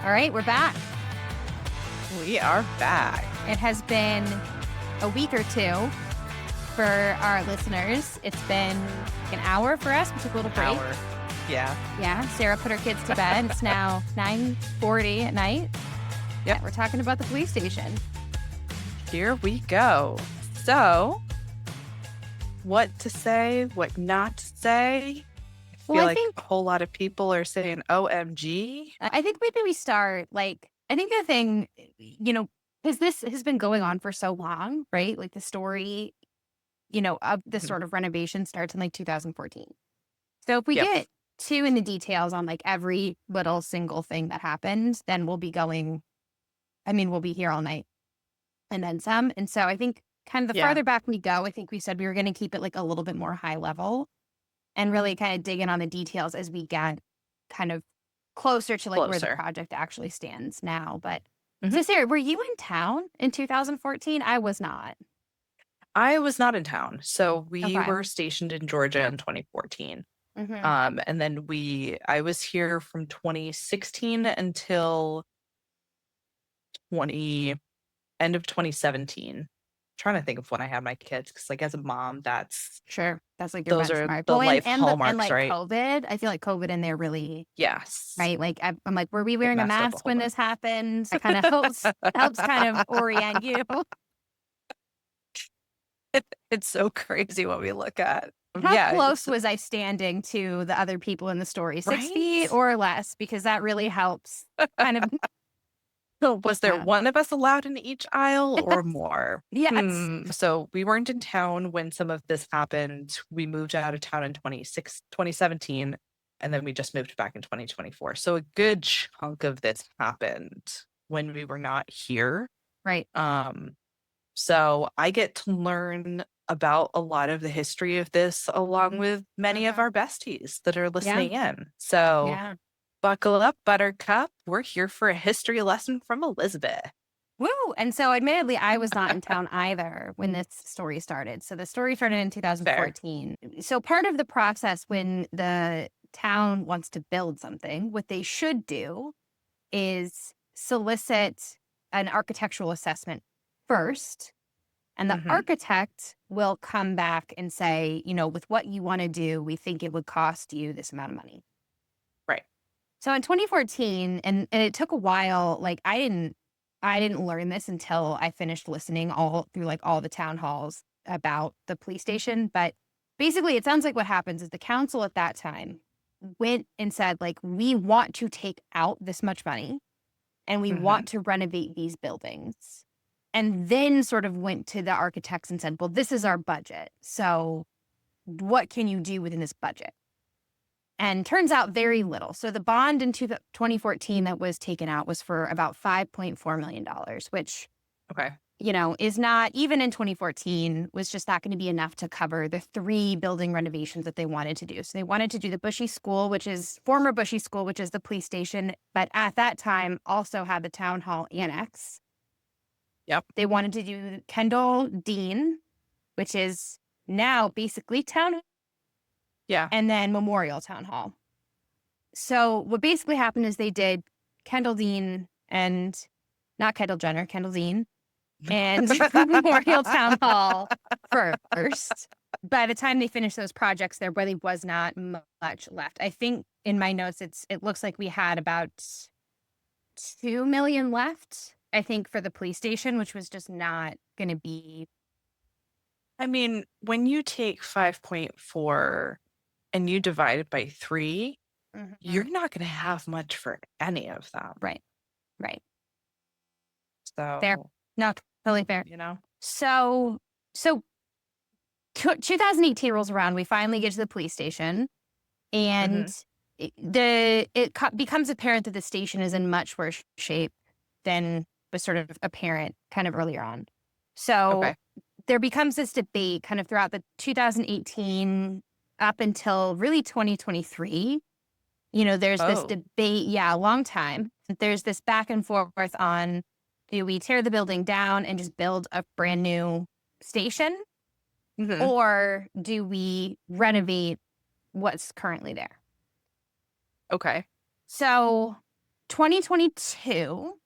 All right, we're back. We are back. It has been a week or two for our listeners. It's been an hour for us. We took a little break. Hour. Yeah. Yeah. Sarah put her kids to bed. It's now 9:40 at night. Yep. We're talking about the police station. Here we go. So, what to say, what not to say? I feel like a whole lot of people are saying OMG. I think maybe we start, I think the thing, because this has been going on for so long, right? Like the story, of this sort of renovation starts in 2014. So if we get too in the details on every little single thing that happened, then we'll be we'll be here all night and then some. And so I think kind of the farther back we go, I think we said we were going to keep it a little bit more high level and really kind of dig in on the details as we get kind of closer to where the project actually stands now. But so Sarah, were you in town in 2014? I was not. I was not in town. So we were stationed in Georgia in 2014. And then I was here from 2016 until end of 2017. Trying to think of when I had my kids, because as a mom, that's your those benchmark. are the life hallmarks, right? COVID, I feel like COVID in there really, right? I'm like, were we wearing a mask when this happened? It kind of helps kind of orient you. It's so crazy what we look at. How close was I standing to the other people in the story? 6 feet or less, because that really helps kind of. Was there one of us allowed in each aisle or more? Yes. So we weren't in town when some of this happened. We moved out of town in 2017, and then we just moved back in 2024. So a good chunk of this happened when we were not here. Right. So I get to learn about a lot of the history of this along with many of our besties that are listening in. So buckle up, Buttercup. We're here for a history lesson from Elizabeth. Woo! And so admittedly, I was not in town either when this story started. So the story started in 2014. Fair. So part of the process when the town wants to build something, what they should do is solicit an architectural assessment first. And the architect will come back and say, with what you want to do, we think it would cost you this amount of money. Right. So in 2014, and it took a while, I didn't learn this until I finished listening all through all the town halls about the police station. But basically, it sounds like what happens is the council at that time went and said, we want to take out this much money and we want to renovate these buildings. And then sort of went to the architects and said, well, this is our budget. So what can you do within this budget? And turns out very little. So the bond in 2014 that was taken out was for about $5.4 million, which, is not, even in 2014, was just not going to be enough to cover the 3 building renovations that they wanted to do. So they wanted to do the Bushy School, former Bushy School, which is the police station, but at that time also had the town hall annex. Yep. They wanted to do Kendall Dean, which is now basically town. Yeah. And then Memorial Town Hall. So what basically happened is they did Kendall Dean and not Kendall Jenner, Kendall Dean and Memorial Town Hall first. By the time they finished those projects, there really was not much left. I think in my notes, it looks like we had about $2 million left, I think, for the police station, which was just not going to be. I mean, when you take 5.4 and you divide it by 3, you're not going to have much for any of them. Right. So fair. No, totally fair. So 2018 rolls around. We finally get to the police station, and it becomes apparent that the station is in much worse shape than was sort of apparent kind of earlier on. So there becomes this debate kind of throughout the 2018 up until really 2023. There's this debate, a long time. There's this back and forth on, do we tear the building down and just build a brand new station? Or do we renovate what's currently there? Okay. So 2022,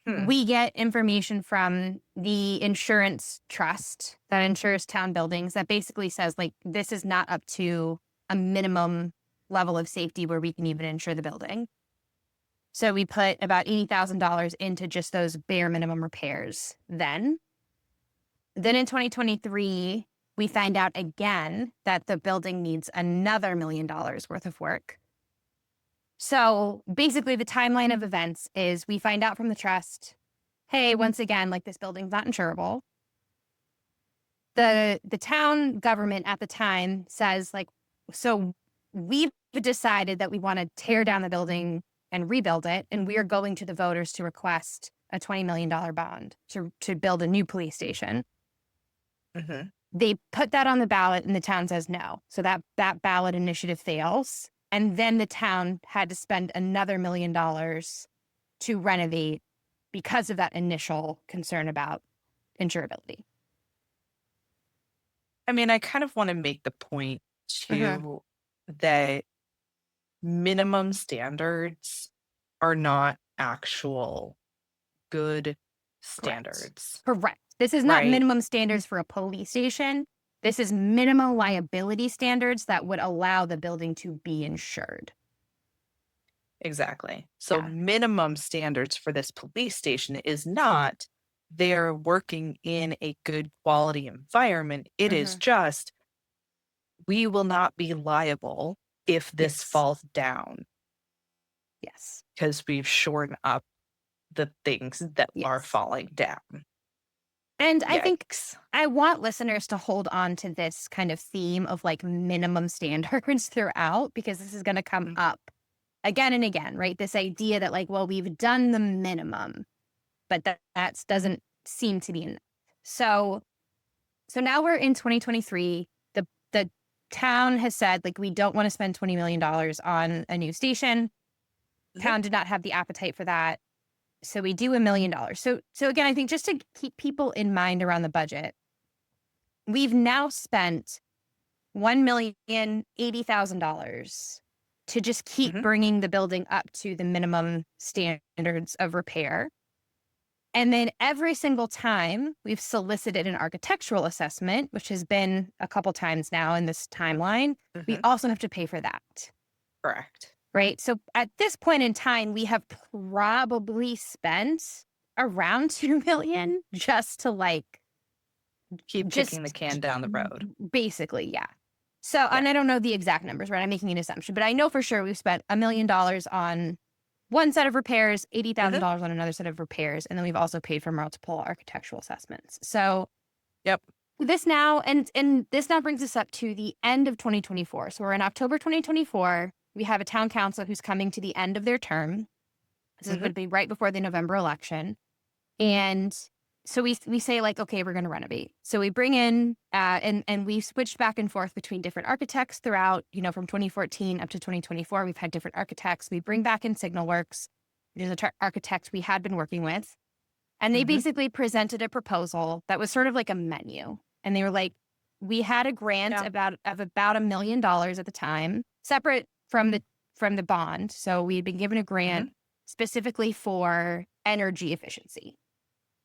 Hmm. we get information from the insurance trust that insures town buildings that basically says, like, this is not up to a minimum level of safety where we can even insure the building. So we put about $80,000 into just those bare minimum repairs Then in 2023, we find out again that the building needs another $1 million worth of work. So basically, the timeline of events is we find out from the trust, hey, once again, like, this building's not insurable. The town government at the time says, like, so we've decided that we want to tear down the building and rebuild it, and we are going to the voters to request a $20 million bond to build a new police station. Mm-hmm. They put that on the ballot, and the town says no. So that ballot initiative fails. And then the town had to spend another $1 million to renovate because of that initial concern about insurability. I mean, I kind of want to make the point too that minimum standards are not actual good Correct. standards, Correct. This is not right? minimum standards for a police station. This is minimum liability standards that would allow the building to be insured. Exactly. So Yeah. minimum standards for this police station is not they're working in a good quality environment. It is Mm-hmm. just we will not be liable if this Yes. falls down Yes. because we've shorn up the things that are Yes. falling down. And I think Yikes. I want listeners to hold on to this kind of theme of, like, minimum standards throughout, because this is going to come Mm. up again and again, right? This idea that, like, well, we've done the minimum, but that doesn't seem to be enough. So now we're in 2023. The town has said, like, we don't want to spend $20 million on a new station. Mhm. Town did not have the appetite for that. So we do $1 million. So again, I think just to keep people in mind around the budget, we've now spent $1,080,000 to just keep Mhm. bringing the building up to the minimum standards of repair. And then every single time we've solicited an architectural assessment, which has been a couple times now in this timeline, we Mhm. also have to pay for that. Correct. Right. So at this point in time, we have probably spent around 2 million just to, like, Keep kicking the just can down the road. basically. Yeah. So, Yeah. and I don't know the exact numbers, right? I'm making an assumption, but I know for sure we've spent $1 million on one set of repairs, Mhm. $80,000 on another set of repairs. And then we've also paid for multiple architectural assessments. So Yep. this now, and this now brings us up to the end of 2024. So we're in October 2024. We have a town council who's coming to the end of their term. This is going Mhm. to be right before the November election. And so we say, like, okay, we're going to renovate. So we bring in, and we switched back and forth between different architects throughout, from 2014 up to 2024. We've had different architects. We bring back in Signal Works, which is an architect we had been working with. And they Mhm. basically presented a proposal that was sort of like a menu. And they were like, we had a grant Yeah. of about $1 million at the time, separate from the bond. So we had been given a grant Mhm. specifically for energy efficiency.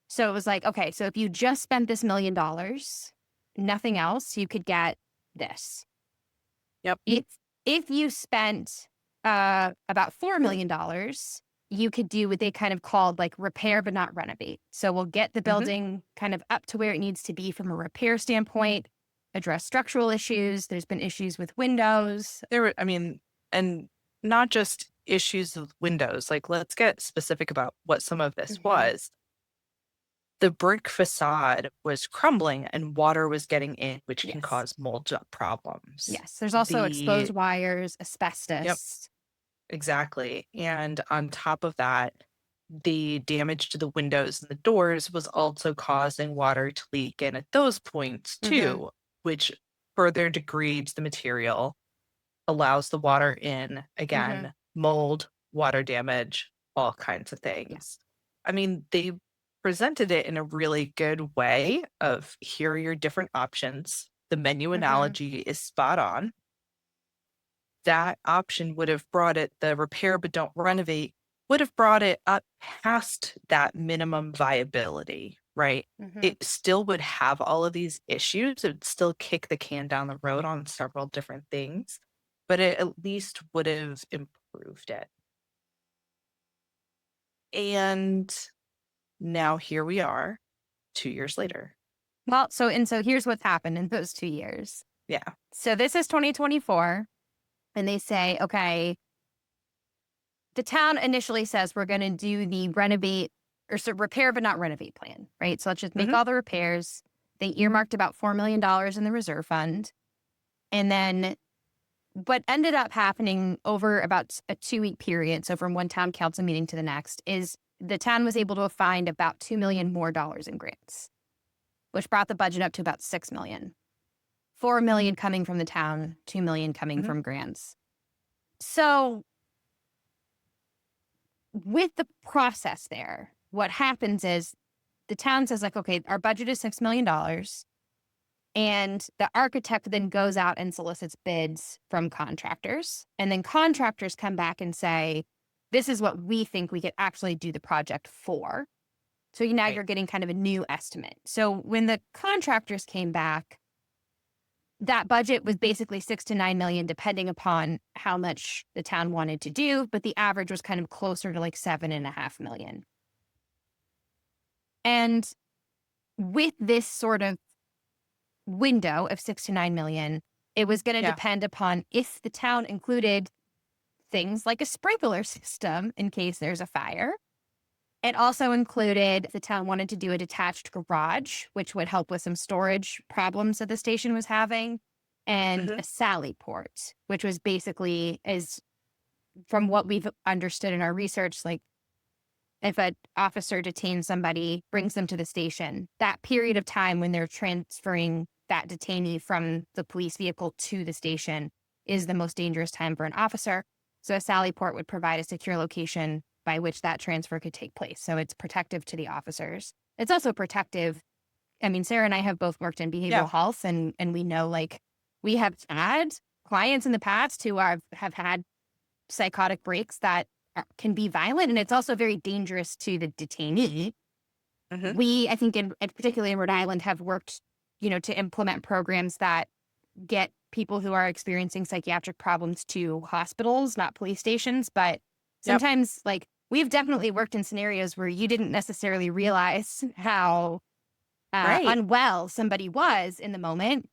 So it was like, okay, so if you just spent this $1 million, nothing else, you could get this. Yep. If you spent about $4 million, you could do what they kind of called, like, repair but not renovate. So we'll get the Mhm. building kind of up to where it needs to be from a repair standpoint, address structural issues. There's been issues with windows. I mean, and not just issues with windows. Like, let's get specific about what some of this Mhm. was. The brick facade was crumbling and water was getting in, which can Yes. cause mold problems. Yes. There's also exposed The wires, Yep, asbestos. exactly. And on top of that, the damage to the windows and the doors was also causing water to leak in at those points Hmm. too, which further degrades the material, allows the water in, Hmm. again, mold, water damage, all kinds of Yeah. things. I mean, they presented it in a really good way of here are your different options. The menu Hmm. analogy is spot on. that option would have brought it, the repair but don't renovate, would have brought it up past that minimum viability, right? Mhm. It still would have all of these issues. It would still kick the can down the road on several different things, but it at least would have improved it. And now here we are 2 years later. Well, so here's what's happened in those 2 years. Yeah. So this is 2024, and they say, "Okay," the town initially says, "We're gonna do the renovate or so repair but not renovate plan," right? So let's just make Hmm. all the repairs. They earmarked about $4 million in the reserve fund. And then what ended up happening over about a 2-week period, so from one town council meeting to the next, is the town was able to find about $2 million more in grants, which brought the budget up to about $6 million. $4 million coming from the town, $2 million coming Hmm. from grants. So with the process there, what happens is the town says, like, okay, our budget is $6 million. And the architect then goes out and solicits bids from contractors. And then contractors come back and say, this is what we think we could actually do the project for. So now Right. you're getting kind of a new estimate. So when the contractors came back, that budget was basically 6 to 9 million, depending upon how much the town wanted to do. But the average was kind of closer to like 7.5 million. And with this sort of window of 6 to 9 million, it was going to Yeah. depend upon if the town included things like a sprinkler system in case there's a fire. It also included the town wanted to do a detached garage, which would help with some storage problems that the station was having, and Hmm. a sally port, which was basically, is from what we've understood in our research, like if an officer detains somebody, brings them to the station, that period of time when they're transferring that detainee from the police vehicle to the station is the most dangerous time for an officer. So a sally port would provide a secure location by which that transfer could take place. So it's protective to the officers. It's also protective. I mean, Sarah and I have both worked in Yeah. behavioral health, and we know, like, we have had clients in the past who have had psychotic breaks that can be violent, and it's also very dangerous to the detainee. Hmm. We, I think, particularly in Rhode Island, have worked, to implement programs that get people who are experiencing psychiatric problems to hospitals, not police stations. But Yep. sometimes, like, we've definitely worked in scenarios where you didn't necessarily realize how Right. unwell somebody was in the moment.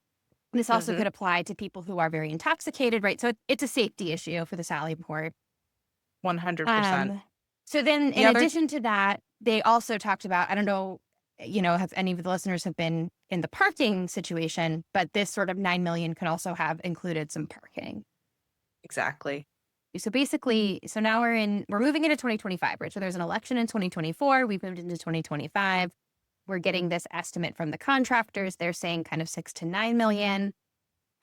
This also Hmm. could apply to people who are very intoxicated, right? So it's a safety issue for the Sally Port. 100%. Um, so then The in other addition to that, they also talked about, I don't know, have any of the listeners have been in the parking situation, but this sort of 9 million can also have included some parking. exactly. So basically, so now we're moving into 2025, right? So there's an election in 2024. We've moved into 2025. We're getting this estimate from the contractors. They're saying kind of 6 to 9 million.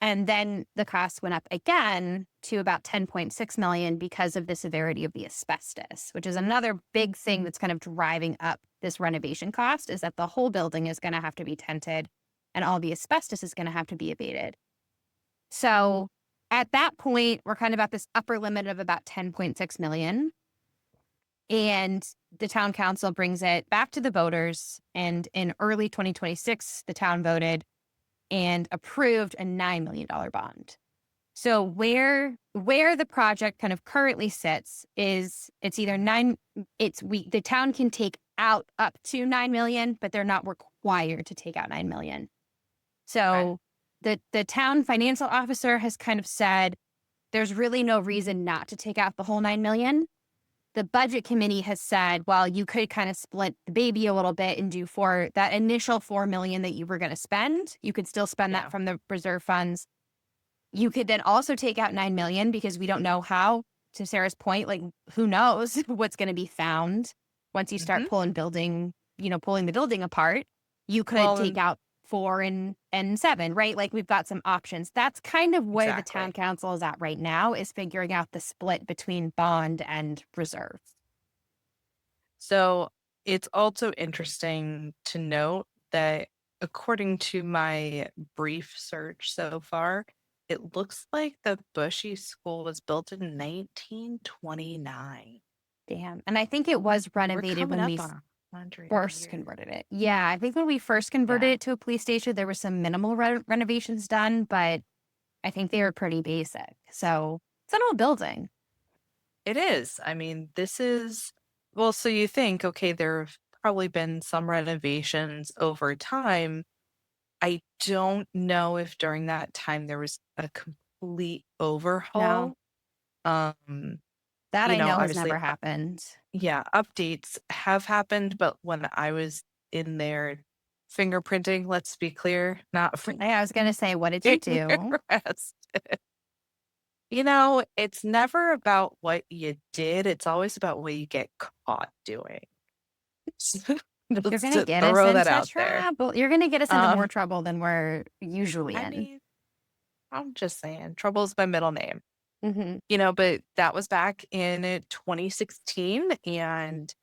And then the cost went up again to about 10.6 million because of the severity of the asbestos, which is another big thing that's kind of driving up this renovation cost, is that the whole building is going to have to be tented and all the asbestos is going to have to be abated. So at that point, we're kind of at this upper limit of about 10.6 million. And the town council brings it back to the voters. And in early 2026, the town voted and approved a $9 million bond. So where the project kind of currently sits is it's either the town can take out up to 9 million, but they're not required to take out 9 million. Okay. So the town financial officer has kind of said there's really no reason not to take out the whole 9 million. The budget committee has said, well, you could kind of split the baby a little bit and do for that initial 4 million that you were going to spend. You could still spend that Yeah. from the reserve funds. You could then also take out 9 million because we don't know how, to Sarah's point, like, who knows what's going to be found once you start Hmm. pulling the building apart. You could Well, take and out 4 and 7, right? Like, we've got some options. That's kind of where the town exactly. council is at right now, is figuring out the split between bond and reserve. So it's also interesting to note that according to my brief search so far, It looks like the Bushy School was built in 1929. Damn. And I think it was We're renovated coming when up we on 100 first years. converted it. Yeah, I think when we first converted Yeah, it to a police station, there were some minimal renovations done, but I think they were pretty basic. So it's an old building. it is. I mean, this is, well, so you think, okay, there have probably been some renovations over time. I don't know if during that time there was a complete No, overhaul. Um, that I know has Obviously, never happened. yeah, updates have happened, but when I was in there fingerprinting, let's be clear, not for I was going to say, what did you being do? arrested. It's never about what you did, it's always about what you get caught doing. You're Just going to to get us throw that into out there. trouble. You're going to get us into more Um, trouble than we're usually I in. mean, I'm just saying, trouble's my middle name. Hmm. But that was back in 2016, and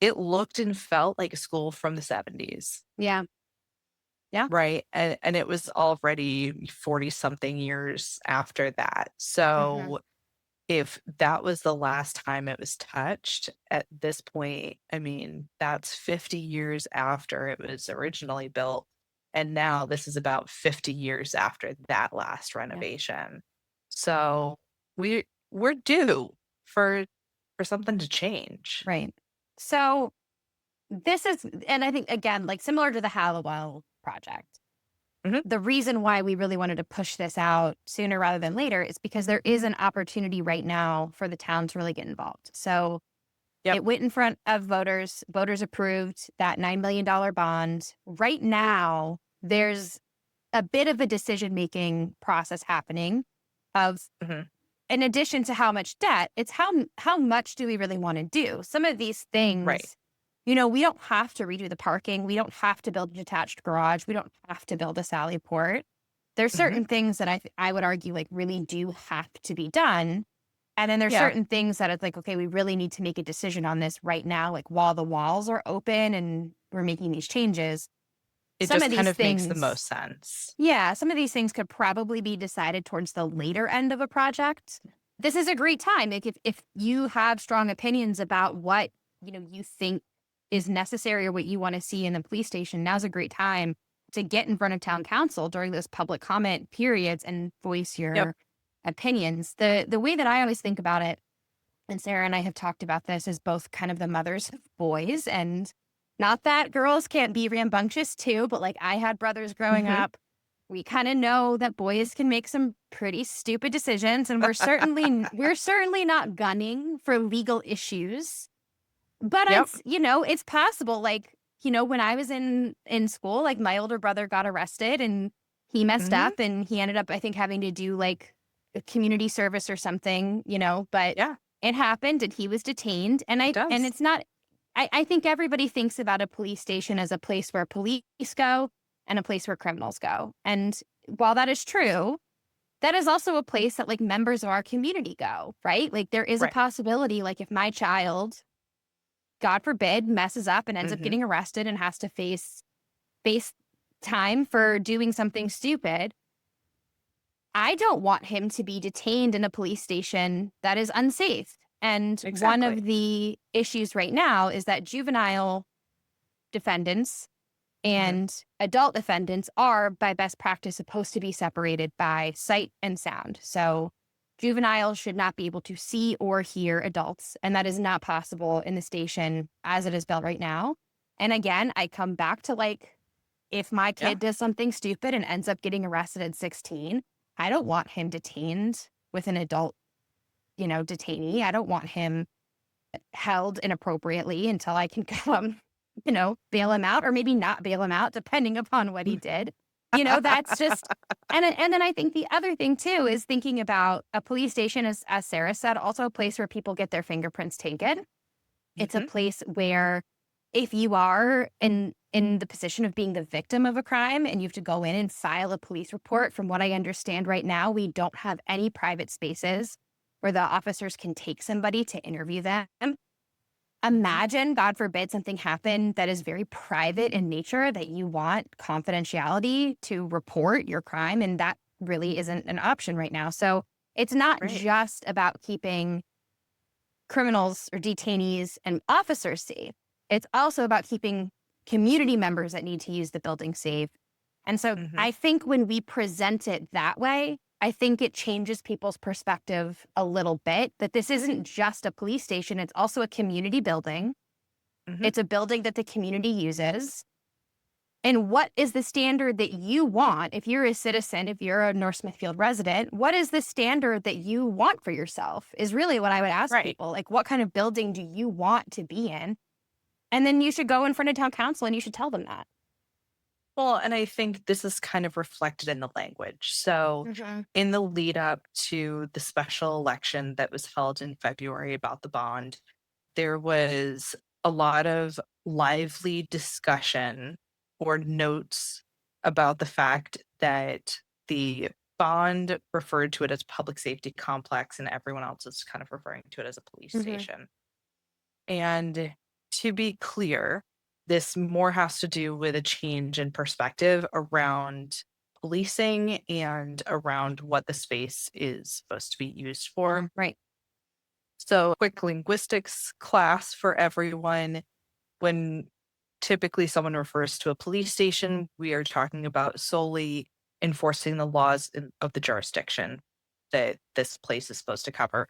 it looked and felt like a school from the 70s, Yeah. Yeah. right? And it was already 40 something years after that. Hmm. So if that was the last time it was touched at this point, I mean, that's 50 years after it was originally built. And now this is about 50 years after that last Yeah. renovation. So we're due for for something to change. Right. So this is, and I think, again, like similar to the Hallowell project, Mhm. the reason why we really wanted to push this out sooner rather than later is because there is an opportunity right now for the town to really get involved. So Yep. it went in front of voters. Voters approved that $9 million bond. Right now, there's a bit of a decision making process happening of, Mhm. in addition to how much debt, it's how much do we really want to do? Some of these Right. things, we don't have to redo the parking. We don't have to build a detached garage. We don't have to build a Sally port. There's Mhm. certain things that I would argue like really do have to be done. And then there's Yeah. certain things that it's like, okay, we really need to make a decision on this right now, like while the walls are open and we're making these changes. It Some just of kind these of makes the things, most sense. yeah, some of these things could probably be decided towards the later end of a project. This is a great time. Like if you have strong opinions about what, you think is necessary or what you want to see in the police station, now's a great time to get in front of town council during those public comment periods and voice Yep. your opinions. The way that I always think about it, and Sarah and I have talked about this as both kind of the mothers of boys, and not that girls can't be rambunctious too, but like I had brothers growing Mhm. up. We kind of know that boys can make some pretty stupid decisions, and we're certainly not gunning for legal issues. But Yep. it's possible. Like, when I was in school, like my older brother got arrested and he messed Mhm. up and he ended up, I think, having to do like a community service or something, but Yeah, it happened and he was detained. And it and does. it's not, I think everybody thinks about a police station as a place where police go and a place where criminals go. And while that is true, that is also a place that like members of our community go, right? Like there is a Right. possibility, like if my child, God forbid, messes up and ends up Mhm. getting arrested and has to face time for doing something stupid, I don't want him to be detained in a police station that is unsafe. And one Exactly. of the issues right now is that juvenile defendants Mhm. and adult defendants are, by best practice, supposed to be separated by sight and sound. So juveniles should not be able to see or hear adults, and that is not possible in the station as it is built right now. And again, I come back to like, if my Yeah. kid does something stupid and ends up getting arrested at 16, I don't want him detained with an adult, detainee. I don't want him held inappropriately until I can come, bail him out or maybe not bail him out, depending upon what he did. That's just, and then I think the other thing too is thinking about a police station, as Sarah said, also a place where people get their fingerprints taken. It's a Mhm. place where if you are in the position of being the victim of a crime and you have to go in and file a police report, from what I understand right now, we don't have any private spaces where the officers can take somebody to interview them. Mhm. Imagine, God forbid, something happened that is very private in nature that you want confidentiality to report your crime, and that really isn't an option right now. So it's not Right. just about keeping criminals or detainees and officers safe. It's also about keeping community members that need to use the building safe. And so Hmm. I think when we present it that way, I think it changes people's perspective a little bit that this isn't just a police station, it's also a community building. Hmm. It's a building that the community uses. And what is the standard that you want? If you're a citizen, if you're a North Smithfield resident, what is the standard that you want for yourself? Is really what I would ask Right. people. Like, what kind of building do you want to be in? And then you should go in front of town council and you should tell them that. Well, and I think this is kind of reflected in the language. So, Mhm. in the lead up to the special election that was held in February about the bond, there was a lot of lively discussion or notes about the fact that the bond referred to it as public safety complex and everyone else is kind of referring to it as a police Mhm. station. And to be clear, this more has to do with a change in perspective around policing and around what the space is supposed to be used for. Right. So, quick linguistics class for everyone. When typically someone refers to a police station, we are talking about solely enforcing the laws of the jurisdiction that this place is supposed to cover.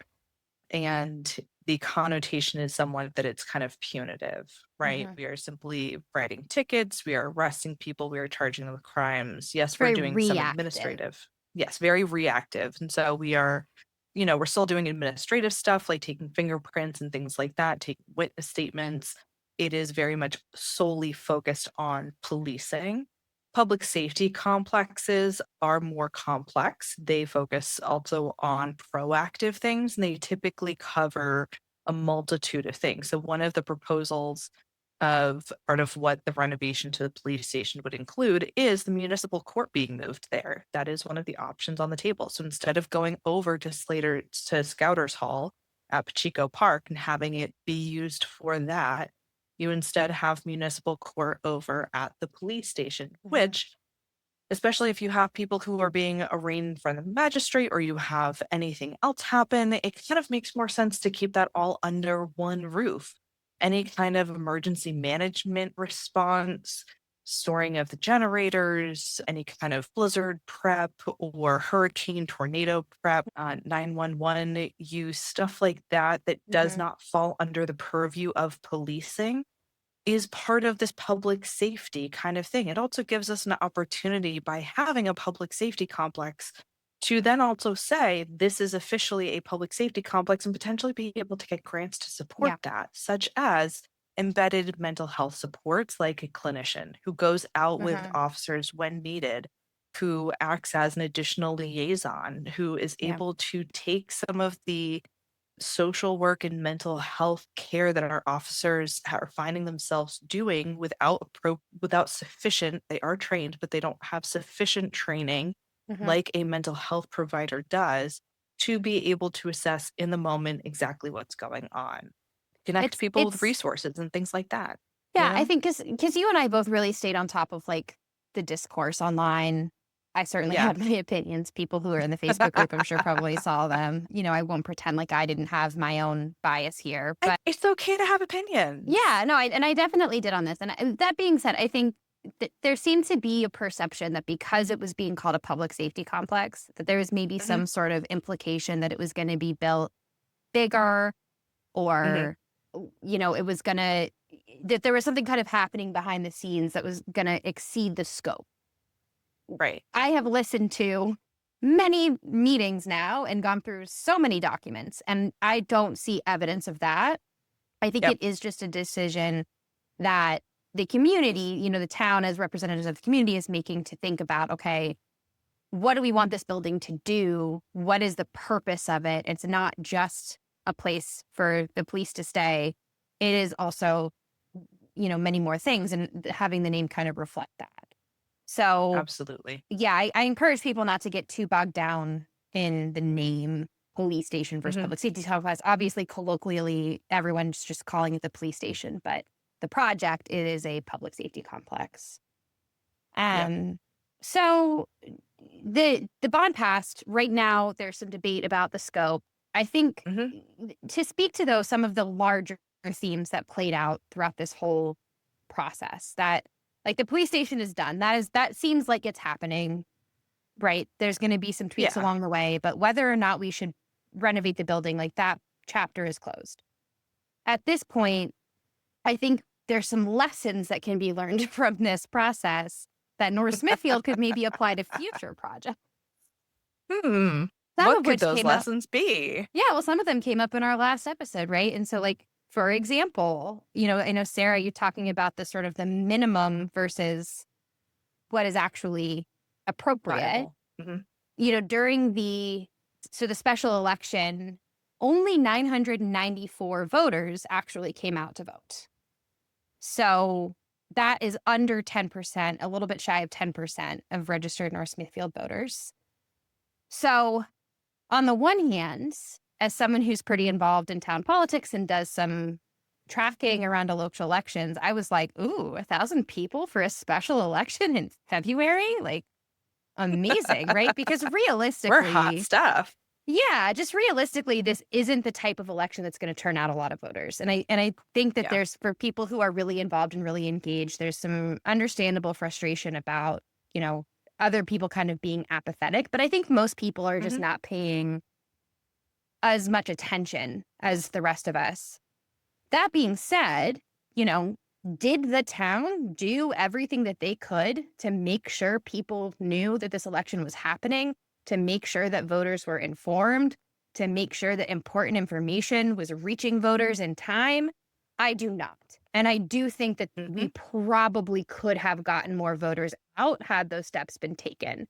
And the connotation is somewhat that it's kind of punitive, right? Mhm. We are simply writing tickets, we are arresting people, we are charging them with crimes. It's Yes, we're very doing some reactive. administrative. Yes, very reactive. And so we are, we're still doing administrative stuff like taking fingerprints and things like that, taking witness statements. It is very much solely focused on policing. Public safety complexes are more complex. They focus also on proactive things, and they typically cover a multitude of things. So, one of the proposals of part of what the renovation to the police station would include is the municipal court being moved there. That is one of the options on the table. So, instead of going over to Scouters Hall at Pacheco Park and having it be used for that, you instead have municipal court over at the police station, Mhm. which, especially if you have people who are being arraigned in front of the magistrate or you have anything else happen, it kind of makes more sense to keep that all under one roof. Any kind of emergency management response, storing of the generators, any kind of blizzard prep or hurricane tornado prep, 911 use, stuff like that, that does Mhm. not fall under the purview of policing is part of this public safety kind of thing. It also gives us an opportunity by having a public safety complex to then also say this is officially a public safety complex and potentially be able to get grants to support Yeah. that, such as embedded mental health supports like a clinician who goes out with Mhm. officers when needed, who acts as an additional liaison, who is Yeah. able to take some of the social work and mental health care that our officers are finding themselves doing without sufficient, they are trained but they don't have sufficient training Mhm. like a mental health provider does to be able to assess in the moment exactly what's going on, connect people with It's resources and things like that, you Yeah, I know. think because you and I both really stayed on top of, like, the discourse online. I certainly Yeah. had my opinions. People who are in the Facebook group, I'm sure, probably saw them. I won't pretend like I didn't have my own bias here, And but it's okay to have opinions. yeah, no, I definitely did on this, and that being said, I think there seemed to be a perception that because it was being called a public safety complex, that there was maybe Hmm. some sort of implication that it was gonna be built bigger Hmm. or it was gonna that there was something kind of happening behind the scenes that was gonna exceed the scope. Right. I have listened to many meetings now and gone through so many documents, and I don't see evidence of that. I think Yep. it is just a decision that the community, the town as representatives of the community is making to think about, okay, what do we want this building to do? What is the purpose of it? It's not just a place for the police to stay. It is also, many more things, and having the name kind of reflect that. So, Absolutely. yeah, I encourage people not to get too bogged down in the name police station versus Hmm. public safety complex. Obviously, colloquially, everyone's just calling it the police station, but the project, it is a public safety complex. Yep. Um, so the bond passed. Right now, there's some debate about the scope. I think Mhm. to speak to, though, some of the larger themes that played out throughout this whole process, that like the police station is done. That seems like it's happening, right? There's going to be some tweaks Yeah. along the way, but whether or not we should renovate the building, like that chapter is closed. At this point, I think there's some lessons that can be learned from this process that North Smithfield could maybe apply to future projects. Hmm. Some What of could which those came up. lessons be? Yeah, well, some of them came up in our last episode, right? And so, like, for example, I know, Sarah, you talking about the sort of the minimum versus what is actually appropriate. Viable. Mhm. During the special election, only 994 voters actually came out to vote. So that is under 10%, a little bit shy of 10% of registered North Smithfield voters. So on the one hand, as someone who's pretty involved in town politics and does some tracking around local elections, I was like, ooh, 1,000 people for a special election in February? Like, amazing, right? Because We're hot realistically, stuff. yeah, just realistically, this isn't the type of election that's going to turn out a lot of voters. And I think that Yeah. there's, for people who are really involved and really engaged, there's some understandable frustration about, other people kind of being apathetic. But I think most people are just Mhm. not paying as much attention as the rest of us. That being said, you know, did the town do everything that they could to make sure people knew that this election was happening, to make sure that voters were informed, to make sure that important information was reaching voters in time? I do not. And I do think that we Mhm. probably could have gotten more voters out had those steps been taken.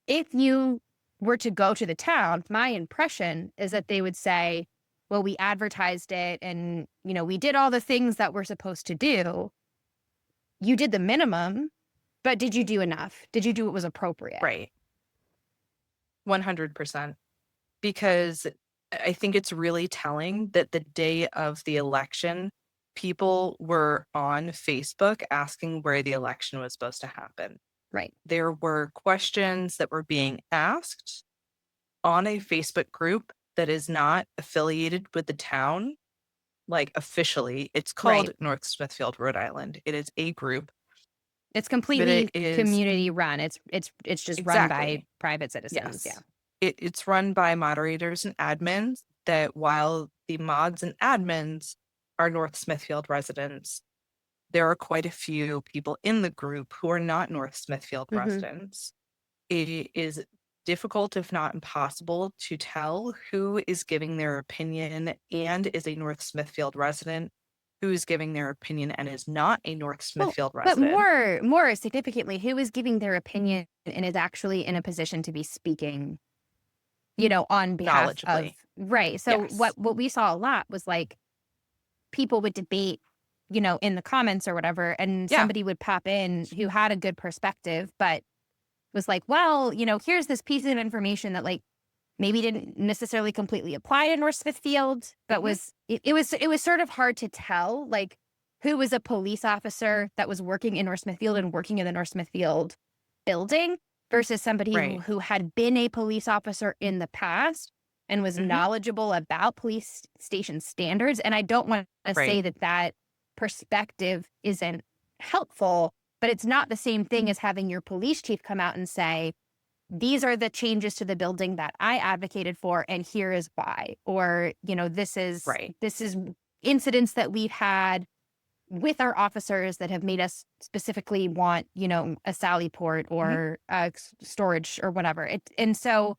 If you were to go to the town, my impression is that they would say, well, we advertised it and, we did all the things that we're supposed to do. You did the minimum, but did you do enough? Did you do what was appropriate? Right. 100%. Because I think it's really telling that the day of the election, people were on Facebook asking where the election was supposed to happen. Right. There were questions that were being asked on a Facebook group that is not affiliated with the town, like officially. It's Right. called North Smithfield, Rhode Island. It is a group, It's but it completely is community run. It's just run by exactly. private citizens. Yeah. Yes. It's run by moderators and admins that while the mods and admins are North Smithfield residents, there are quite a few people in the group who are not North Smithfield Hmm. residents. It is difficult, if not impossible, to tell who is giving their opinion and is a North Smithfield resident, who is giving their opinion and is not a North Well, Smithfield but resident, more significantly, who is giving their opinion and is actually in a position to be speaking, on behalf of, knowledgeably. right. So Yes. what we saw a lot was like people would debate, in the comments or whatever, and Yeah. somebody would pop in who had a good perspective, but was like, well, here's this piece of information that like maybe didn't necessarily completely apply to North Smithfield, but Mhm. it was sort of hard to tell like who was a police officer that was working in North Smithfield and working in the North Smithfield building versus somebody who, Right. who had been a police officer in the past and was Mhm. knowledgeable about police station standards. And I don't want to say Right. that that perspective isn't helpful, but it's not the same thing as having your police chief come out and say, these are the changes to the building that I advocated for, and here is why. Or, Right. this is incidents that we've had with our officers that have made us specifically want, a Sally port Mhm. or storage or whatever. And so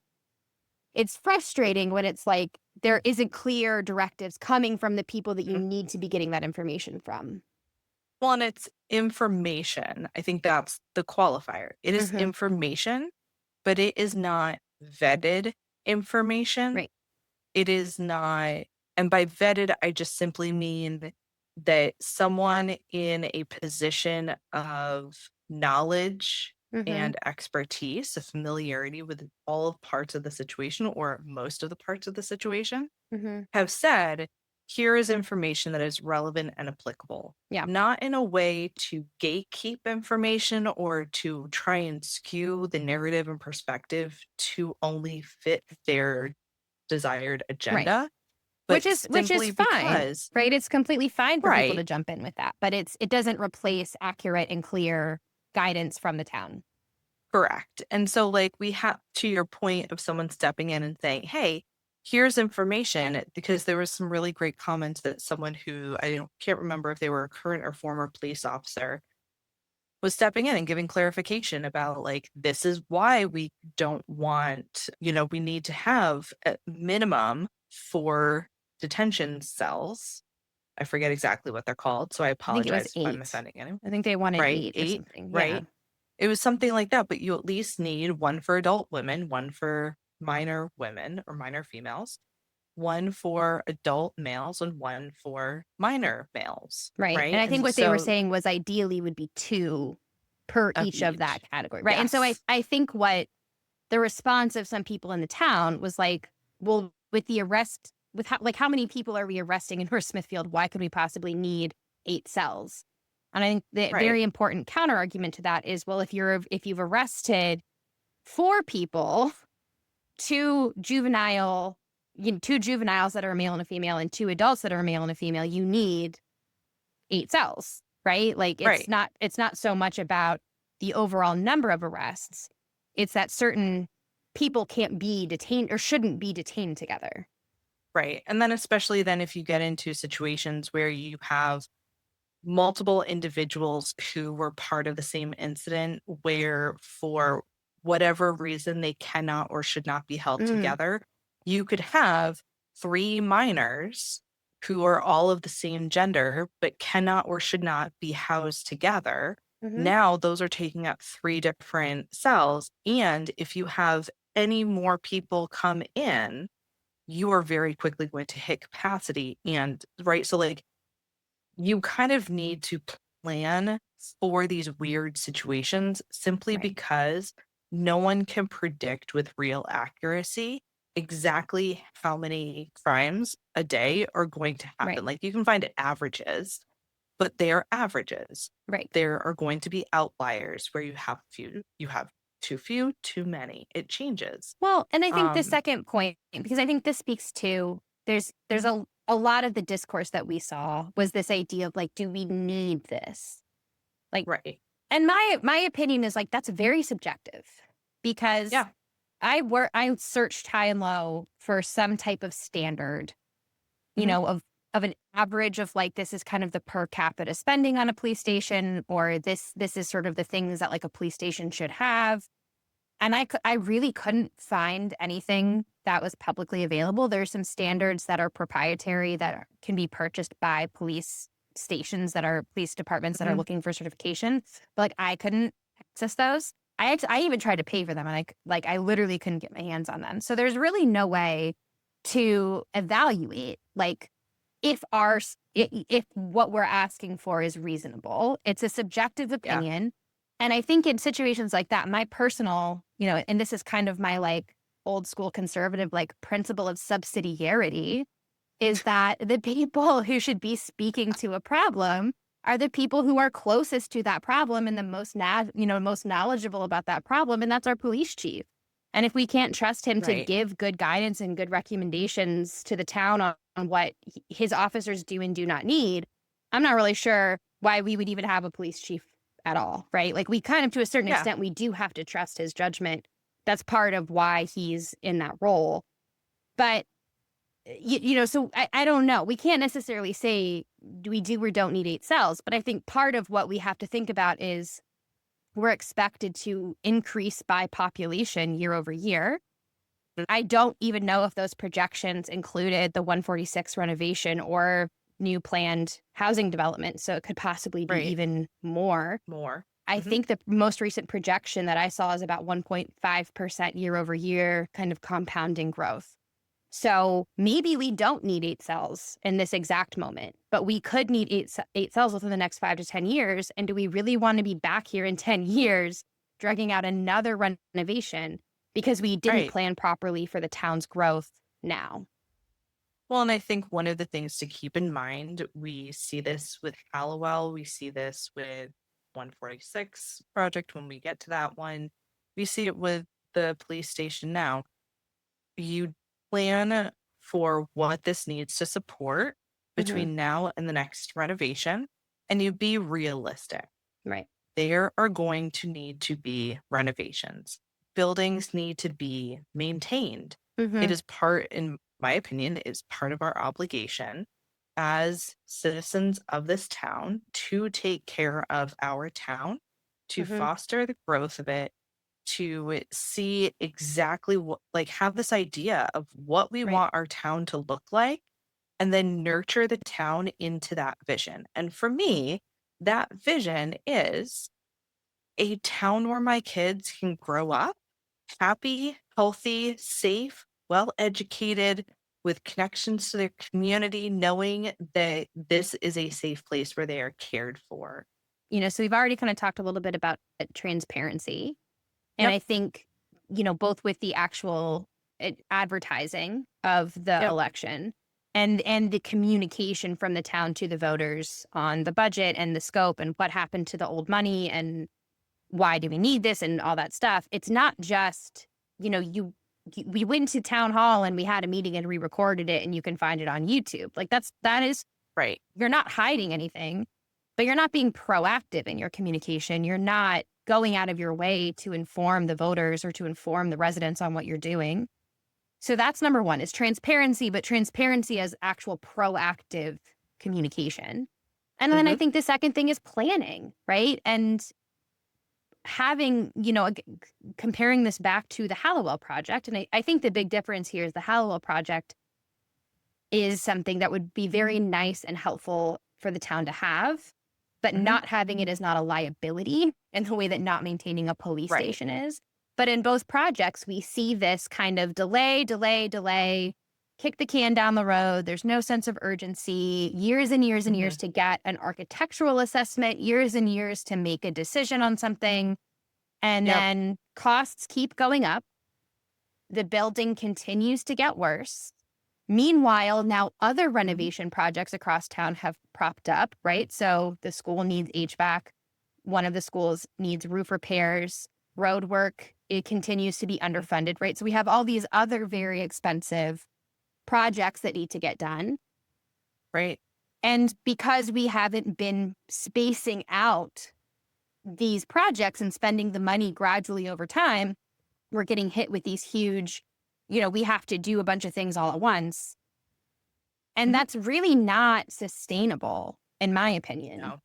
it's frustrating when it's like there isn't clear directives coming from the people that you Mhm. need to be getting that information from. Well, and it's information. I think that's the qualifier. It is Hmm. information, but it is not vetted information. Right. It is not, and by vetted, I just simply mean that someone in a position of knowledge Hmm. and expertise, a familiarity with all parts of the situation or most of the parts of the situation, Hmm. have said, here is information that is relevant and applicable, Yeah. not in a way to gatekeep information or to try and skew the narrative and perspective to only fit their desired Right. agenda, Which but is simply fine, because, right? It's completely fine for people right, to jump in with that, but it doesn't replace accurate and clear guidance from the town. correct. And so, like, we have to your point of someone stepping in and saying, hey, here's information, because there was some really great comments that someone who can't remember if they were a current or former police officer was stepping in and giving clarification about, like, this is why we don't want, we need to have a minimum for detention cells. I forget exactly what they're called, so I I think it was apologize if I'm 8. offending anyone. I think they wanted Right? 8 or 8, something. Yeah. right? It was something like that, but you at least need one for adult women, one for minor women or minor females, one for adult males, and one for minor males, Right, and right? I think And what they were so saying was ideally would be 2 per of each of that each. category, right? And so I Yes. I think what the response of some people in the town was like, "Well, with the arrest with how many people are we arresting in North Smithfield? Why could we possibly need 8 cells?" And I think the Right. very important counter argument to that is, well, if you've arrested 4 people, 2 juvenile 2 juveniles that are a male and a female and 2 adults that are a male and a female, you need 8 cells, right? Like Right. it's not so much about the overall number of arrests. It's that certain people can't be detained or shouldn't be detained together. Right. And then especially then if you get into situations where you have multiple individuals who were part of the same incident where for whatever reason they cannot or should not be held Mm, together, you could have 3 minors who are all of the same gender but cannot or should not be housed together. mhm, Now those are taking up 3 different cells, and if you have any more people come in, you are very quickly going to hit capacity. And right, so like, you kind of need to plan for these weird situations simply right, because no one can predict with real accuracy exactly how many crimes a day are going to happen. right, Like, you can find averages, but they are averages. right. There are going to be outliers where you have too few, too many. It changes. Well, and I think the Um, second point, because I think this speaks to there's a lot of the discourse that we saw was this idea of like, do we need this? Like, right. and my opinion is like that's very subjective because Yeah. I searched high and low for some type of standard, Mhm. of an average of like this is kind of the per capita spending on a police station, or this is sort of the things that like a police station should have. And I really couldn't find anything that was publicly available. There's some standards that are proprietary that can be purchased by police stations that are police departments that are Mhm. looking for certification, but like I couldn't access those. I even tried to pay for them and I literally couldn't get my hands on them. So there's really no way to evaluate like if what we're asking for is reasonable. It's a subjective Yeah. opinion. And I think in situations like that, my personal, and this is kind of my like old school conservative like principle of subsidiarity is that the people who should be speaking to a problem are the people who are closest to that problem and the most knowledgeable about that problem, and that's our police chief. And if we can't trust him to Right. give good guidance and good recommendations to the town on what his officers do and do not need, I'm not really sure why we would even have a police chief at all, right? Like we kind of, to a certain Yeah. extent, we do have to trust his judgment. That's part of why he's in that role. But so I don't know. We can't necessarily say do we do or don't need 8 cells, but I think part of what we have to think about is we're expected to increase by population year over year. Mm. I don't even know if those projections included the 146 renovation or new planned housing development. So it could possibly be Right. even more. More. I Mhm. think the most recent projection that I saw is about 1.5% year over year kind of compounding growth. So maybe we don't need 8 cells in this exact moment, but we could need eight cells within the next 5 to 10 years. And do we really want to be back here in 10 years, dragging out another renovation because we didn't Right. plan properly for the town's growth now? Well, and I think one of the things to keep in mind, we see this with Hallowell, we see this with 146 project when we get to that one. We see it with the police station now. You plan for what this needs to support Hmm. between now and the next renovation, and you be realistic. Right. There are going to need to be renovations. Buildings need to be maintained. It Hmm. is part, in my opinion, is part of our obligation as citizens of this town to take care of our town, to Hmm. foster the growth of it, to see exactly what, like, have this idea of what we Right. want our town to look like, and then nurture the town into that vision. And for me, that vision is a town where my kids can grow up happy, healthy, safe, well educated, with connections to their community, knowing that this is a safe place where they are cared for. So we've already kind of talked a little bit about transparency. And Yep. I think, both with the actual advertising of the Yep. election and the communication from the town to the voters on the budget and the scope and what happened to the old money and why do we need this and all that stuff. It's not just, we went to town hall and we had a meeting and we recorded it and you can find it on YouTube. Like that is, Right. you're not hiding anything, but you're not being proactive in your communication. You're not going out of your way to inform the voters or to inform the residents on what you're doing. So that's number one is transparency, but transparency as actual proactive communication. And then I Hmm. think the second thing is planning, right? And having, comparing this back to the Hallowell project. And I think the big difference here is the Hallowell project is something that would be very nice and helpful for the town to have, but Hmm. not having it is not a liability in the way that not maintaining a police Right. station is. But in both projects, we see this kind of delay, kick the can down the road. There's no sense of urgency, years and years and Hmm. years to get an architectural assessment, years and years to make a decision on something. And Yep. then costs keep going up. The building continues to get worse. Meanwhile, now other Hmm. renovation projects across town have propped up, right? So the school needs HVAC. One of the schools needs roof repairs, road work. It continues to be underfunded, right? So we have all these other very expensive projects that need to get done. Right. And because we haven't been spacing out these projects and spending the money gradually over time, we're getting hit with these huge, we have to do a bunch of things all at once. And Hmm. that's really not sustainable, in my opinion. No,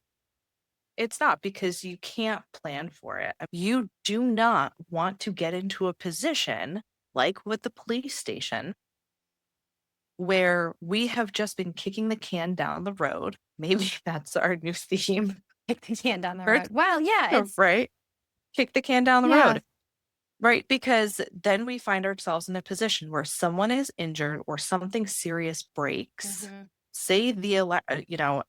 it's not, because you can't plan for it. You do not want to get into a position like with the police station where we have just been kicking the can down the road. Maybe that's our new theme. Kick the can down the Right? road. Well, yeah, Right? Kick the can down the yeah. road. Right? Because then we find ourselves in a position where someone is injured or something serious breaks. Mhm. Say and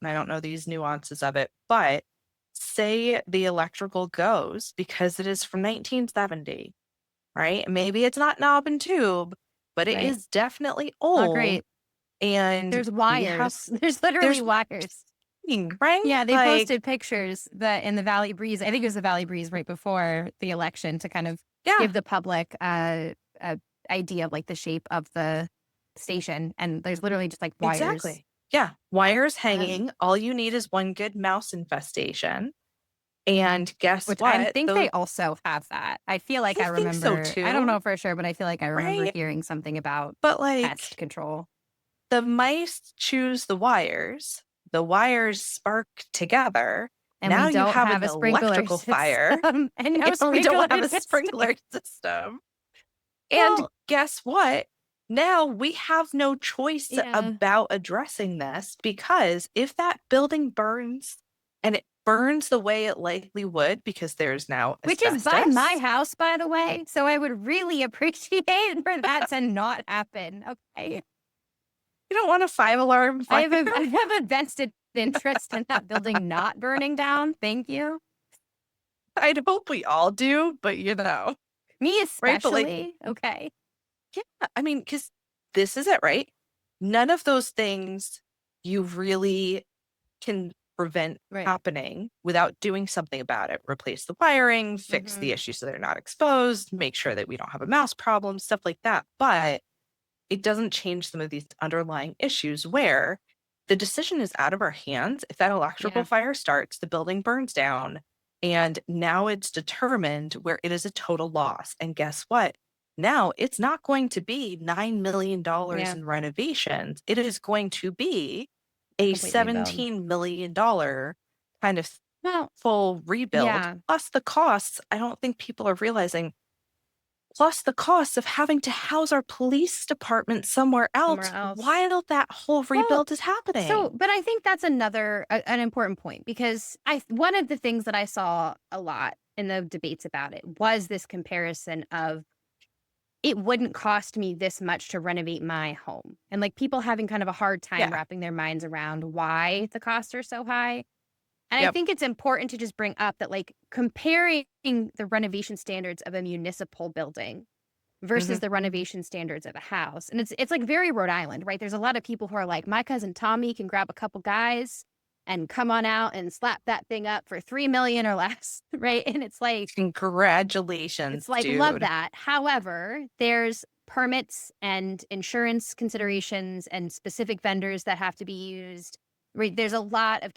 I don't know these nuances of it, but say the electrical goes because it is from 1970, right? Maybe it's not knob and tube, but it Right. is definitely Oh, old. great. And There's we have, wires. There's literally there's, wires. right? Yeah, they Like, posted pictures that in the Valley Breeze. I think it was the Valley Breeze right before the election to kind of yeah, give the public a idea of like the shape of the station. And there's literally just like wires. exactly. Yeah. Wires Um, hanging. All you need is one good mouse infestation. And guess Which I what? think Those, they also have that. I feel like I I think so remember, I don't too. know for sure, but I feel like I remember Right? hearing something about But pest like, control. the mice choose the wires spark together. And we Now you don't have have an a sprinkler electrical fire, system and no and we sprinkler don't have a system. sprinkler system. And Well, guess what? Now we have no choice yeah. about addressing this, because if that building burns, and it burns the way it likely would because there's now Which is by my asbestos, house, by the way. So I would really appreciate for that to not happen. Okay. you don't want a 5 alarm I fire. have I have a vested interest in that building not burning down. Thank you. I'd hope we all do, but Me right? But like, especially. Okay. yeah, I mean, because this is it, right? none of those things you really can prevent Right. happening without doing something about it. Replace the wiring, fix Mm-hmm. the issues so they're not exposed, make sure that we don't have a mouse problem, stuff like that. But it doesn't change some of these underlying issues where the decision is out of our hands. If that electrical Yeah. fire starts, the building burns down, and now it's determined where it is a total loss. And guess what? Now it's not going to be $9 million Yeah. in renovations. It is going to be A a complete rebuild. $17 million kind of Well, full rebuild, yeah. plus the costs. I don't think people are realizing, plus the cost of having to house our police department somewhere Somewhere else else. while that whole Well, rebuild is so, happening. but I think that's an important point because one of the things that I saw a lot in the debates about it was this comparison of it wouldn't cost me this much to renovate my home. And like people having kind of a hard time Yeah. wrapping their minds around why the costs are so high. And I Yep. think it's important to just bring up that like comparing the renovation standards of a municipal building versus Mhm. the renovation standards of a house. And it's like very Rhode Island, right? There's a lot of people who are like, my cousin Tommy can grab a couple guys and come on out and slap that thing up for 3 million or less, right? And Congratulations, it's like love dude. that. However, there's permits and insurance considerations and specific vendors that have to be used. Right? There's a lot of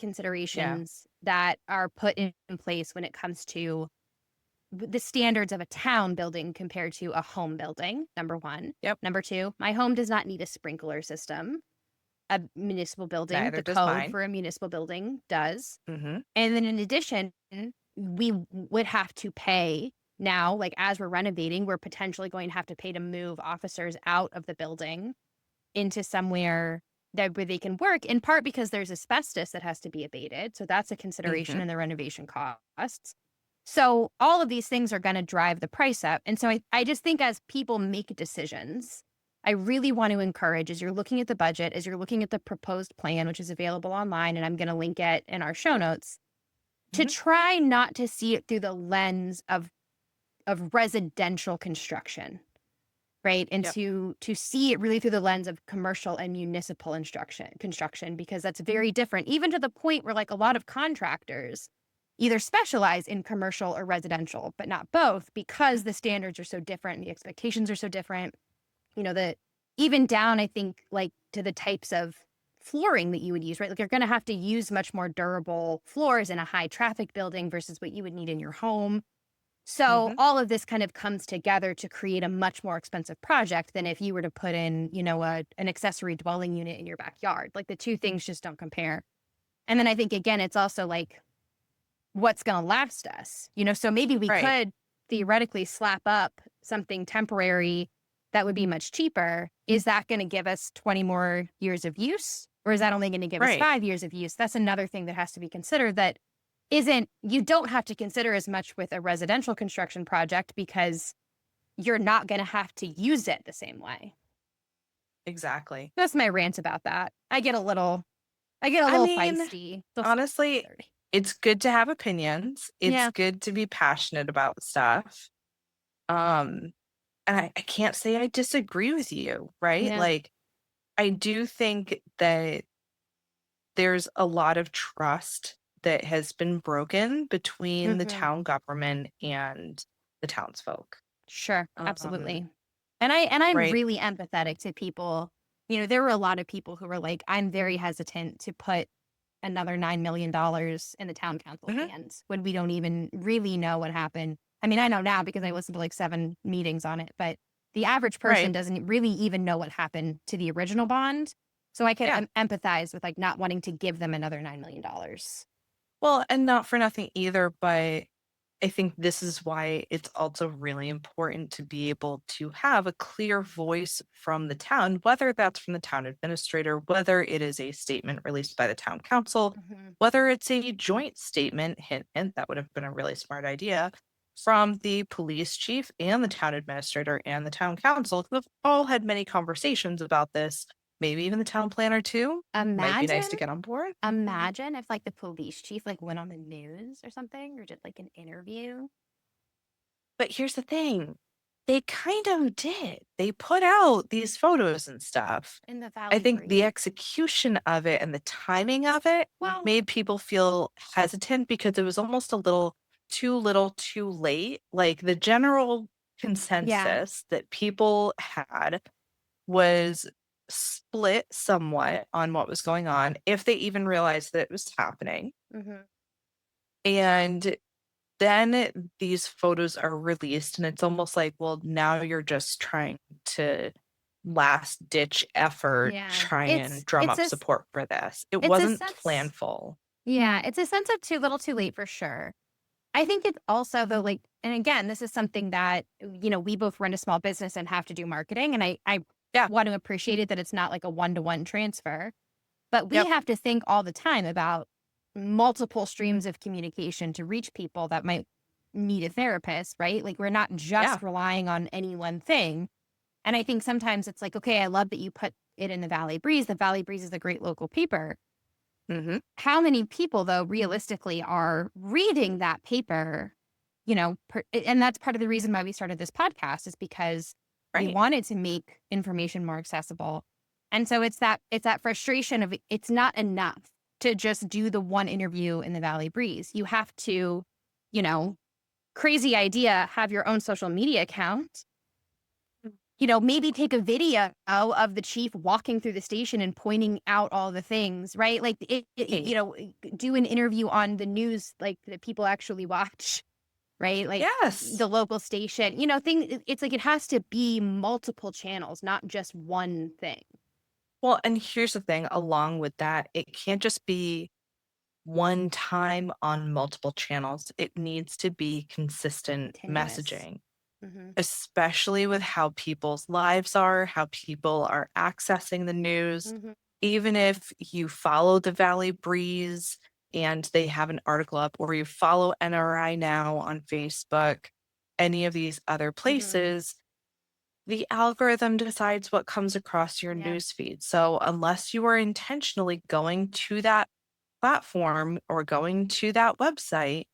Yeah. considerations that are put in place when it comes to the standards of a town building compared to a home building, number one. Yep. Number two, my home does not need a sprinkler system. A municipal building, Neither the does code mine. for a municipal building does. Mhm. And then in addition, we would have to pay now, like as we're renovating, we're potentially going to have to pay to move officers out of the building into somewhere that where they can work, in part because there's asbestos that has to be abated. So that's a consideration Mhm. in the renovation costs. So all of these things are going to drive the price up. And so I just think as people make decisions, I really want to encourage as you're looking at the budget, as you're looking at the proposed plan, which is available online, and I'm going to link it in our show notes, to Mhm. try not to see it through the lens of residential construction, right? And Yep. to see it really through the lens of commercial and municipal construction, because that's very different, even to the point where like a lot of contractors either specialize in commercial or residential, but not both because the standards are so different and the expectations are so different. The even down, I think, like to the types of flooring that you would use, right? Like you're going to have to use much more durable floors in a high traffic building versus what you would need in your home. So Mhm. all of this kind of comes together to create a much more expensive project than if you were to put in, an accessory dwelling unit in your backyard. Like the two things just don't compare. And then I think again, it's also like what's going to last us, so maybe we Right. could theoretically slap up something temporary that would be much cheaper. Is that going to give us 20 more years of use? Or is that only going to give us Right. 5 years of use? That's another thing that has to be considered that you don't have to consider as much with a residential construction project because you're not going to have to use it the same way. Exactly. That's my rant about that. I get a I little mean, feisty. Still honestly, 30. it's good to have opinions. It's Yeah. good to be passionate about stuff. Um, and I can't say I disagree with you, right? Yeah. Like, I do think that there's a lot of trust that has been broken between the Hmm. town government and the townsfolk. Sure. Um, Absolutely. And I'm right. really empathetic to people. There were a lot of people who were like, I'm very hesitant to put another $9 million in the town council's Mhm. hands when we don't even really know what happened. I mean, I know now because I listened to like 7 meetings on it, but the average person Right. doesn't really even know what happened to the original bond. So I could Yeah. empathize with like not wanting to give them another $9 million. Well, and not for nothing either, but I think this is why it's also really important to be able to have a clear voice from the town, whether that's from the town administrator, whether it is a statement released by the town council, Hmm. whether it's a joint statement, hint, hint, that would have been a really smart idea, from the police chief and the town administrator and the town council, who have all had many conversations about this. Maybe even the town planner too. Might be nice Imagine, to get on board. imagine if like the police chief like went on the news or something or did like an interview. But here's the thing. They kind of did. They put out these photos and stuff. In the I Valley think the Breeze. execution of it and the timing of it Well, made people feel hesitant because it was almost a little too late. Like the general yeah. consensus that people had was split somewhat on what was going on, if they even realized that it was happening. Mhm. And then these photos are released, and it's almost like, well, now you're just trying to last ditch effort, Yeah. try and It's drum it's up a s support for this. It it's a wasn't sense planful. yeah, it's a sense of too little too late for sure. I think it's also though, like and again, this is something that, we both run a small business and have to do marketing, and I Yeah. want to appreciate it that it's not like a one-to-one transfer, but we Yep. have to think all the time about multiple streams of communication to reach people that might need a therapist, right? Like, we're not Yeah. just relying on any one thing, and I think sometimes it's like, "Okay, I love that you put it in the Valley Breeze." The Valley Breeze is a great local paper. Hmm. How many people, though, realistically are reading that paper, and that's part of the reason why we started this podcast is because we Right. wanted to make information more accessible. And so it's that frustration of it's not enough to just do the one interview in the Valley Breeze. You have to, you know, crazy idea, have your own social media account, maybe take a video of the chief walking through the station and pointing out all the things, right? Like Right. do an interview on the news, like that people actually watch, right? Like Yes. the local station, it's like it has to be multiple channels, not just one thing. Well, and here's the thing along with that, it can't just be one time on multiple channels. It needs to be consistent Continuous. messaging, Hmm. especially with how people's lives are, how people are accessing the news. Hmm. Even if you follow the Valley Breeze and they have an article up, or you follow NRI Now on Facebook, any of these other Hmm. places, the algorithm decides what comes across your Yeah. news feed. So unless you are intentionally going to that platform or going to that website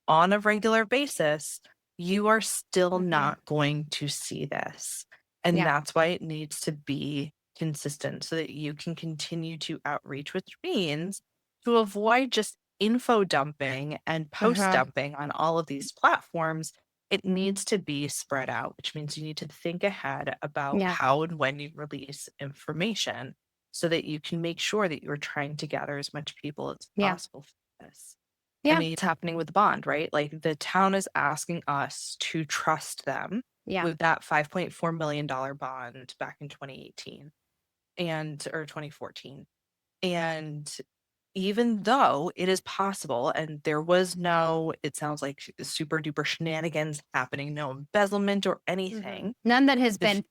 on a regular basis, you are still Hmm. not going to see this. And Yeah. that's why it needs to be consistent so that you can continue to outreach, which means to avoid just info dumping and post Uh-huh. dumping on all of these platforms. It needs to be spread out, which means you need to think ahead about Yeah. how and when you release information so that you can make sure that you're trying to gather as much people as Yeah. possible for this. I Yeah. mean, it's happening with the bond, right? Like the town is asking us to trust them Yeah. with that $5.4 million bond back in 2018 or 2014. And even though it is possible, and there was no, it sounds like super duper shenanigans happening, no embezzlement or Hmm. anything, None that has the, f- been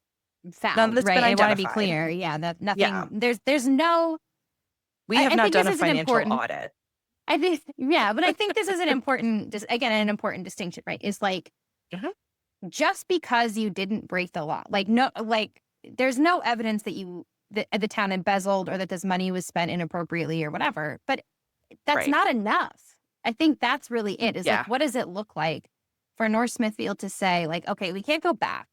none found, that's been right? I want to be identified. clear. Yeah, that Yeah. nothing. There's no. We have I not think done this a is an financial important. audit. I think, yeah, but I think this is an important, again, an important distinction, right? Is like Mhm. just because you didn't break the law, like no, like there's no evidence that the town embezzled or that this money was spent inappropriately or whatever. But that's Right. not enough. I think that's really it. Is like, Yeah. what does it look like for North Smithfield to say, like, okay, we can't go back.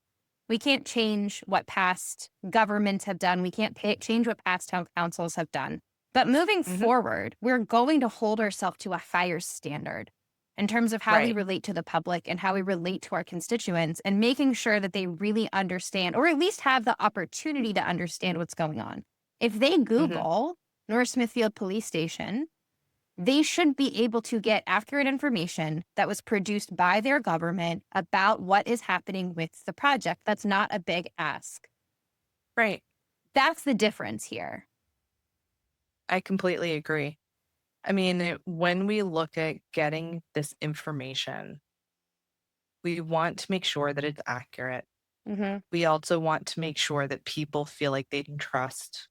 We can't change what past governments have done. We can't change what past town councils have done. But moving Hmm. forward, we're going to hold ourselves to a higher standard in terms of how we Right. relate to the public and how we relate to our constituents and making sure that they really understand or at least have the opportunity to understand what's going on. If they Hmm. Google North Smithfield Police Station, they should be able to get accurate information that was produced by their government about what is happening with the project. That's not a big ask. Right. That's the difference here. I completely agree. I mean, when we look at getting this information, we want to make sure that it's accurate. Hmm. We also want to make sure that people feel like they can trust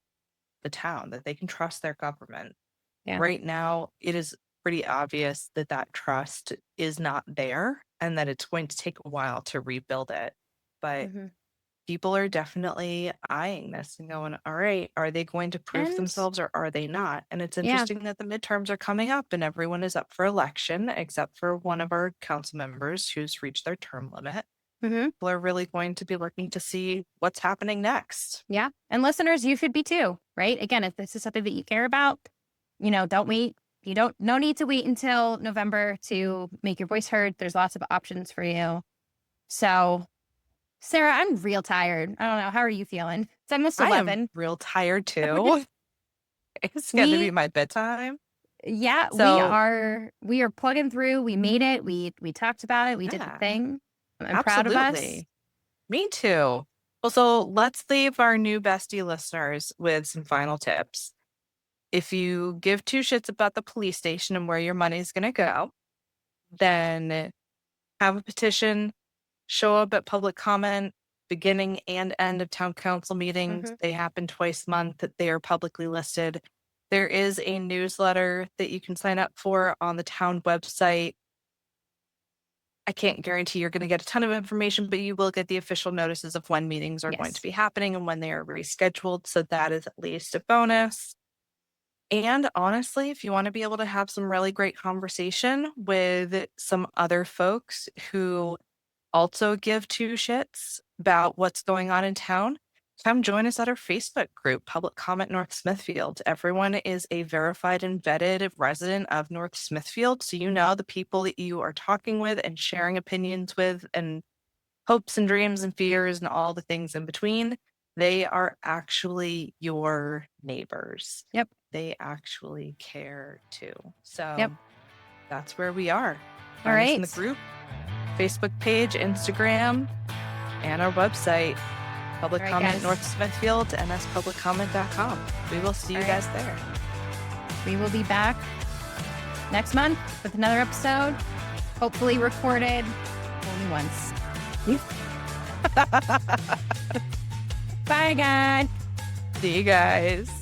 the town, that they can trust their government. Yeah. Right now, it is pretty obvious that that trust is not there and that it's going to take a while to rebuild it. But Hmm. people are definitely eyeing this and going, all right, are they going to prove And themselves or are they not? And it's yeah, interesting that the midterms are coming up and everyone is up for election except for one of our council members who's reached their term limit. People are really going to be looking to see what's happening next. Yeah. And listeners, you should be too, right? Again, if this is something that you care about, don't wait. No need to wait until November to make your voice heard. There's lots of options for you. So, Sarah, I'm real tired. I don't know. How are you feeling? It's almost 11. I am real tired too. It's going to be my bedtime. Yeah, we are plugging through. We made it. We talked about it. We did the thing. I'm proud of us. Me too. Well, so let's leave our new bestie listeners with some final tips. If you give two shits about the police station and where your money's going to go, then have a petition, show up at public comment, beginning and end of town council meetings. They happen twice a month. They are publicly listed. There is a newsletter that you can sign up for on the town website. I can't guarantee you're going to get a ton of information, but you will get the official notices of when meetings are going to be happening and when they are rescheduled. So that is at least a bonus. And honestly, if you want to be able to have some really great conversation with some other folks who also give two shits about what's going on in town, come join us at our Facebook group, Public Comment North Smithfield. Everyone is a verified and vetted resident of North Smithfield. So you know the people that you are talking with and sharing opinions with and hopes and dreams and fears and all the things in between. They are actually your neighbors. Yep. They actually care too. So that's where we are. All right. In the group, Facebook page, Instagram, and our website. Public Comment North Smithfield, nspubliccomment.com. We will see you guys there. We will be back next month with another episode, hopefully recorded only once. Bye, guys. See you guys.